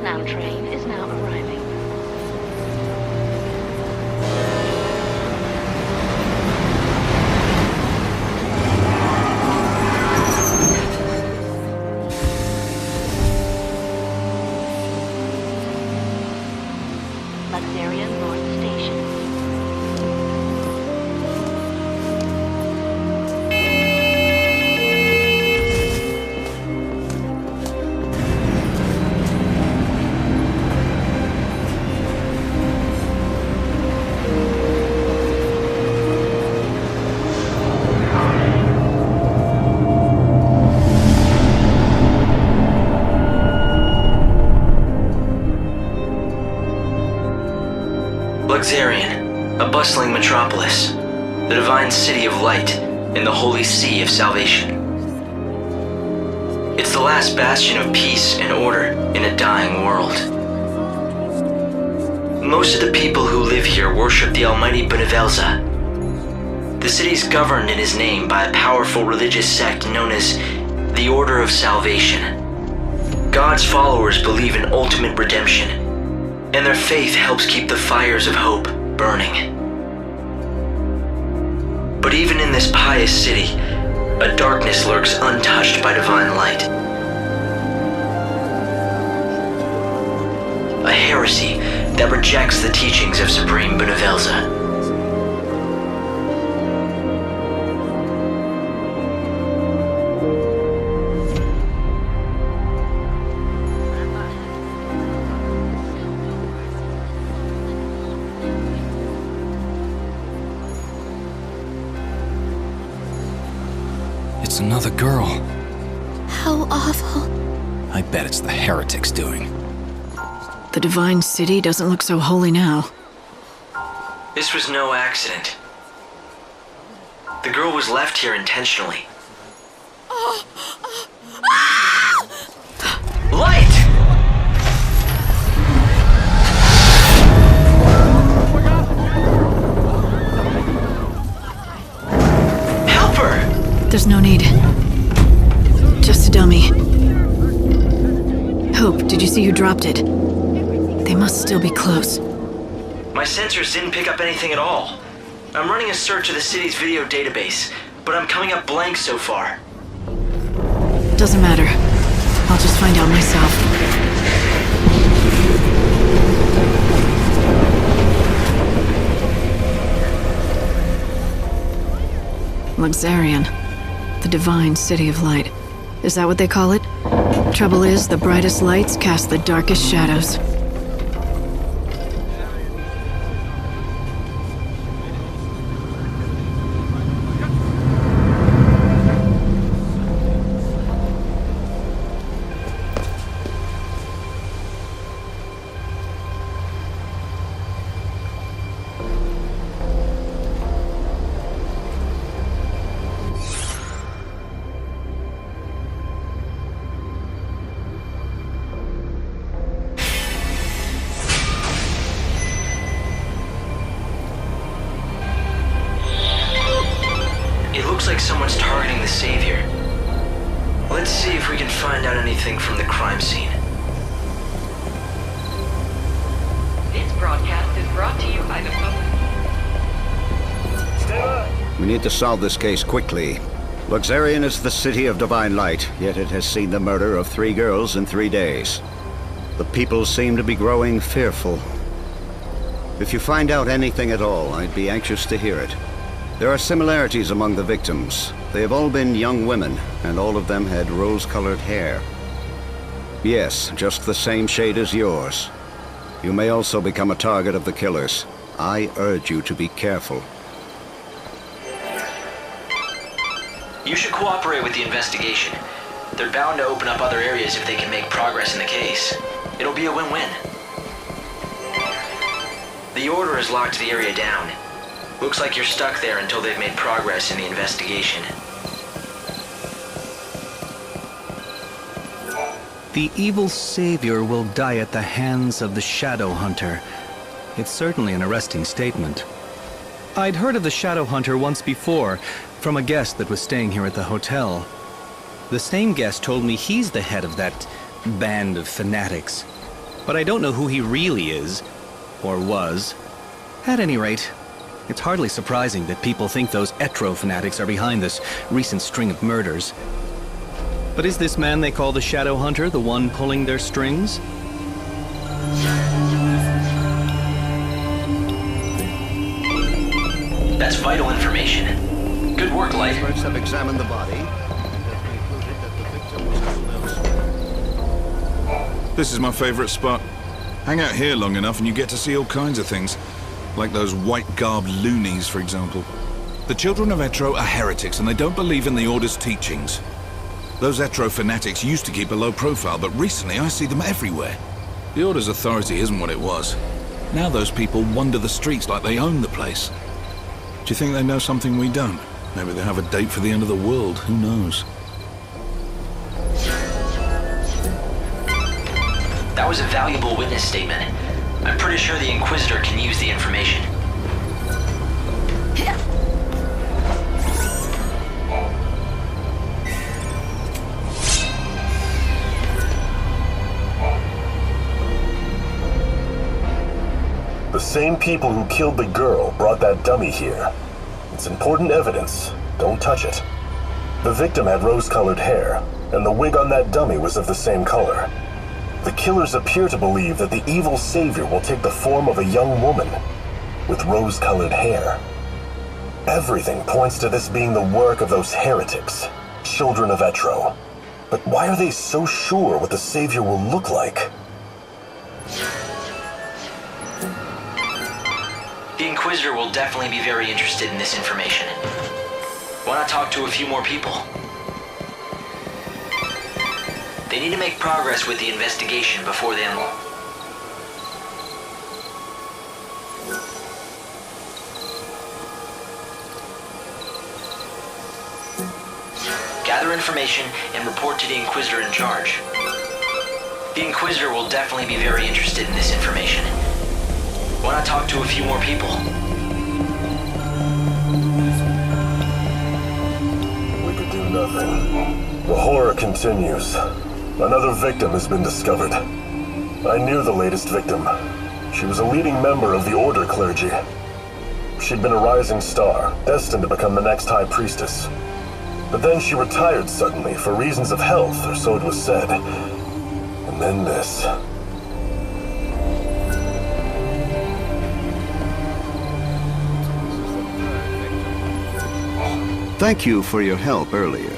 Tram train is now arriving. Luxerion North Station. Luxerion, a bustling metropolis, the divine city of light in the holy sea of salvation. It's the last bastion of peace and order in a dying world. Most of the people who live here worship the almighty Benevelza. The city is governed in his name by a powerful religious sect known as the Order of Salvation. God's followers believe in ultimate redemption, and their faith helps keep the fires of hope burning. But even in this pious city, a darkness lurks untouched by divine light. A heresy that rejects the teachings of Supreme Benevelza. It's another girl. How awful. I bet it's the heretics doing. The divine city doesn't look so holy now. This was no accident. The girl was left here intentionally. Light! Help her! There's no need. Just a dummy. Hope, did you see who dropped it? They must still be close. My sensors didn't pick up anything at all. I'm running a search of the city's video database, but I'm coming up blank so far. Doesn't matter. I'll just find out myself. Luxerion. The divine city of light. Is that what they call it? Trouble is, the brightest lights cast the darkest shadows. It looks like someone's targeting the Savior. Let's see if we can find out anything from the crime scene. This broadcast is brought to you by the public. We need to solve this case quickly. Luxerion is the city of divine light, yet it has seen the murder of 3 girls in 3 days. The people seem to be growing fearful. If you find out anything at all, I'd be anxious to hear it. There are similarities among the victims. They have all been young women, and all of them had rose-colored hair. Yes, just the same shade as yours. You may also become a target of the killers. I urge you to be careful. You should cooperate with the investigation. They're bound to open up other areas if they can make progress in the case. It'll be a win-win. The Order has locked the area down. Looks like you're stuck there until they've made progress in the investigation. The evil savior will die at the hands of the Shadow Hunter. It's certainly an arresting statement. I'd heard of the Shadow Hunter once before, from a guest that was staying here at the hotel. The same guest told me he's the head of that band of fanatics. But I don't know who he really is, or was. At any rate, it's hardly surprising that people think those Etro fanatics are behind this recent string of murders. But is this man they call the Shadow Hunter the one pulling their strings? That's vital information. Good work, Light. Experts have examined the body. This is my favorite spot. Hang out here long enough and you get to see all kinds of things. Like those white-garbed loonies, for example. The children of Etro are heretics and they don't believe in the Order's teachings. Those Etro fanatics used to keep a low profile, but recently I see them everywhere. The Order's authority isn't what it was. Now those people wander the streets like they own the place. Do you think they know something we don't? Maybe they have a date for the end of the world, who knows? That was a valuable witness statement. I'm pretty sure the Inquisitor can use the information. The same people who killed the girl brought that dummy here. It's important evidence. Don't touch it. The victim had rose-colored hair, and the wig on that dummy was of the same color. The killers appear to believe that the evil savior will take the form of a young woman with rose-colored hair. Everything points to this being the work of those heretics, children of Etro. But why are they so sure what the savior will look like? The Inquisitor will definitely be very interested in this information. Why not talk to a few more people? They need to make progress with the investigation before they unlock. Gather information and report to the Inquisitor in charge. The Inquisitor will definitely be very interested in this information. Why not talk to a few more people? We could do nothing. The horror continues. Another victim has been discovered. I knew the latest victim. She was a leading member of the Order clergy. She'd been a rising star, destined to become the next High Priestess. But then she retired suddenly for reasons of health, or so it was said. And then this. Thank you for your help earlier.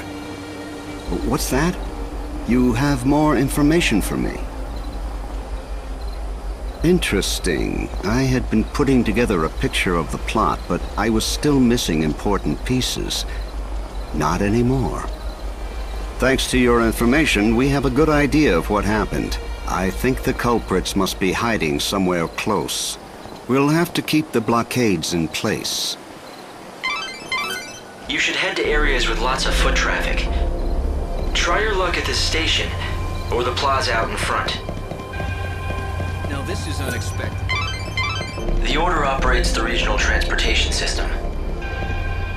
What's that? You have more information for me. Interesting. I had been putting together a picture of the plot, but I was still missing important pieces. Not anymore. Thanks to your information, we have a good idea of what happened. I think the culprits must be hiding somewhere close. We'll have to keep the blockades in place. You should head to areas with lots of foot traffic. Try your luck at this station, or the plaza out in front. Now this is unexpected. The Order operates the regional transportation system.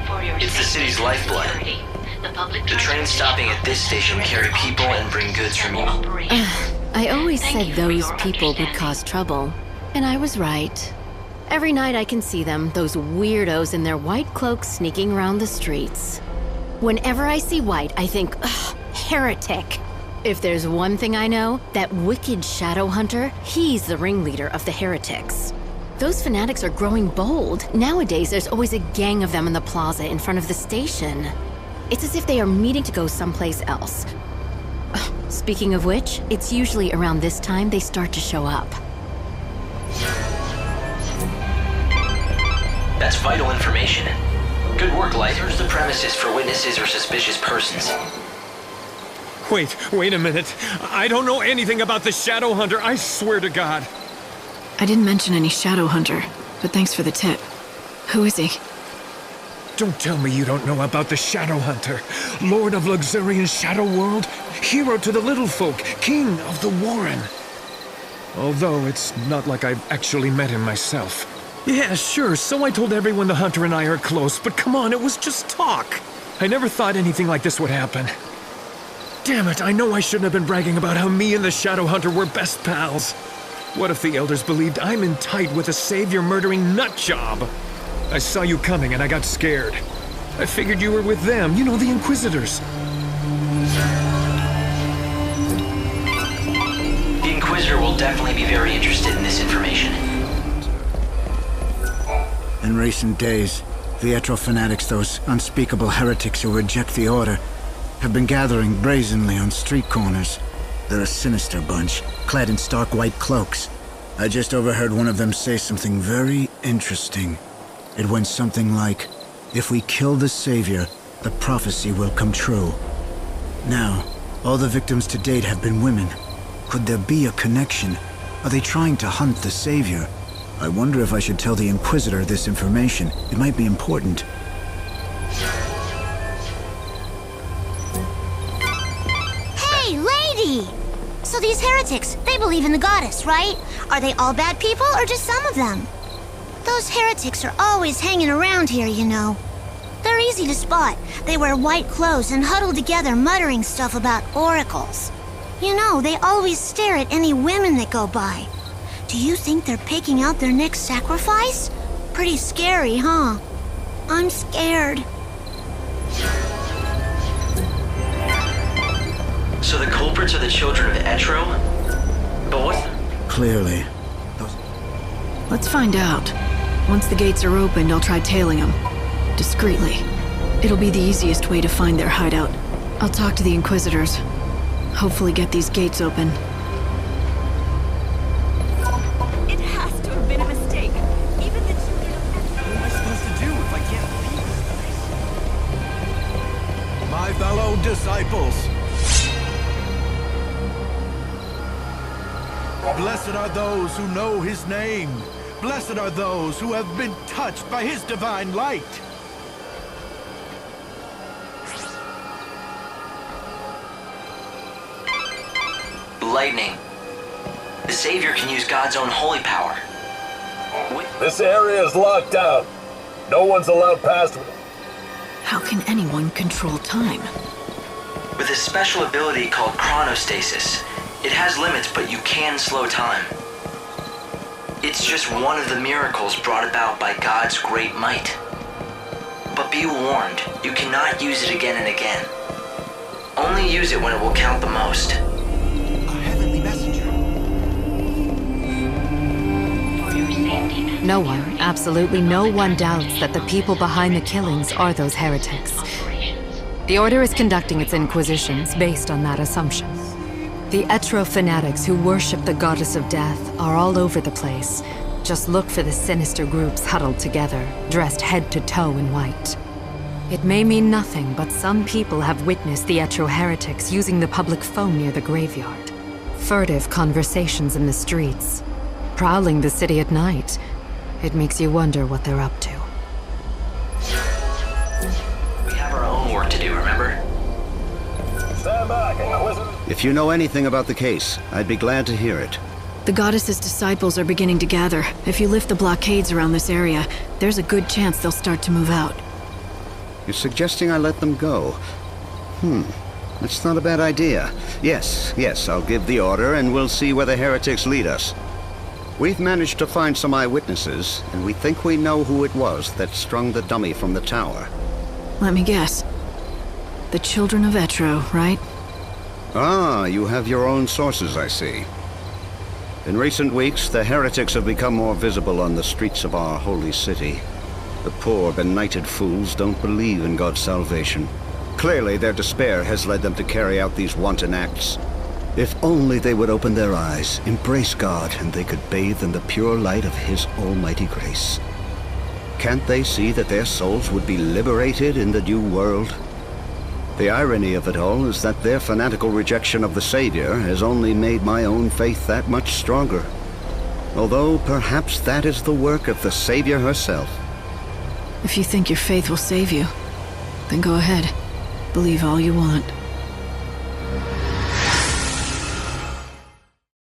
For your It's the safety city's and lifeblood. security, the public The trains stopping at this station carry people and bring goods from you. I always Thank said you for those your people would understanding. cause trouble. And I was right. Every night I can see them, those weirdos in their white cloaks sneaking around the streets. Whenever I see white, I think, ugh, heretic. If there's one thing I know, that wicked shadow hunter, he's the ringleader of the heretics. Those fanatics are growing bold. Nowadays, there's always a gang of them in the plaza in front of the station. It's as if they are meeting to go someplace else. Speaking of which, it's usually around this time they start to show up. That's vital information. Good work, Light. Search the premises for witnesses or suspicious persons. Wait a minute. I don't know anything about the Shadow Hunter, I swear to God. I didn't mention any Shadow Hunter, but thanks for the tip. Who is he? Don't tell me you don't know about the Shadow Hunter. Lord of Luxerion's Shadow World, hero to the little folk, king of the Warren. Although it's not like I've actually met him myself. Yeah, sure, so I told everyone the Hunter and I are close, but come on, it was just talk. I never thought anything like this would happen. Damn it, I know I shouldn't have been bragging about how me and the Shadow Hunter were best pals. What if the elders believed I'm in tight with a savior-murdering nutjob? I saw you coming and I got scared. I figured you were with them, you know, the Inquisitors. The Inquisitor will definitely be very interested in this information. In recent days, the Etro fanatics, those unspeakable heretics who reject the Order, have been gathering brazenly on street corners. They're a sinister bunch, clad in stark white cloaks. I just overheard one of them say something very interesting. It went something like, if we kill the Savior, the prophecy will come true. Now, all the victims to date have been women. Could there be a connection? Are they trying to hunt the Savior? I wonder if I should tell the Inquisitor this information. It might be important. Hey, lady! So these heretics, they believe in the goddess, right? Are they all bad people, or just some of them? Those heretics are always hanging around here, you know. They're easy to spot. They wear white clothes and huddle together muttering stuff about oracles. You know, they always stare at any women that go by. Do you think they're picking out their next sacrifice? Pretty scary, huh? I'm scared. So the culprits are the children of Etro? Both? Clearly. Let's find out. Once the gates are opened, I'll try tailing them. Discreetly. It'll be the easiest way to find their hideout. I'll talk to the Inquisitors. Hopefully get these gates open. It has to have been a mistake. Even the children of What am I supposed to do if I can't leave this place? My fellow disciples, blessed are those who know his name. Blessed are those who have been touched by his divine light. Lightning. The Savior can use God's own holy power. This area is locked down. No one's allowed past. How can anyone control time? With a special ability called chronostasis, it has limits, but you can slow time. It's just one of the miracles brought about by God's great might. But be warned, you cannot use it again and again. Only use it when it will count the most. A heavenly messenger. For your safety. No one, absolutely no one doubts that the people behind the killings are those heretics. The Order is conducting its inquisitions based on that assumption. The Etro fanatics who worship the goddess of death are all over the place. Just look for the sinister groups huddled together, dressed head to toe in white. It may mean nothing, but some people have witnessed the Etro heretics using the public phone near the graveyard. Furtive conversations in the streets. Prowling the city at night. It makes you wonder what they're up to. We have our own work to do, remember? Stand back, Inquisitor. If you know anything about the case, I'd be glad to hear it. The goddess's disciples are beginning to gather. If you lift the blockades around this area, there's a good chance they'll start to move out. You're suggesting I let them go? That's not a bad idea. Yes, I'll give the order and we'll see where the heretics lead us. We've managed to find some eyewitnesses, and we think we know who it was that strung the dummy from the tower. Let me guess. The children of Etro, right? Ah, you have your own sources, I see. In recent weeks, the heretics have become more visible on the streets of our holy city. The poor, benighted fools don't believe in God's salvation. Clearly, their despair has led them to carry out these wanton acts. If only they would open their eyes, embrace God, and they could bathe in the pure light of His almighty grace. Can't they see that their souls would be liberated in the new world? The irony of it all is that their fanatical rejection of the Savior has only made my own faith that much stronger. Although perhaps that is the work of the Savior herself. If you think your faith will save you, then go ahead. Believe all you want.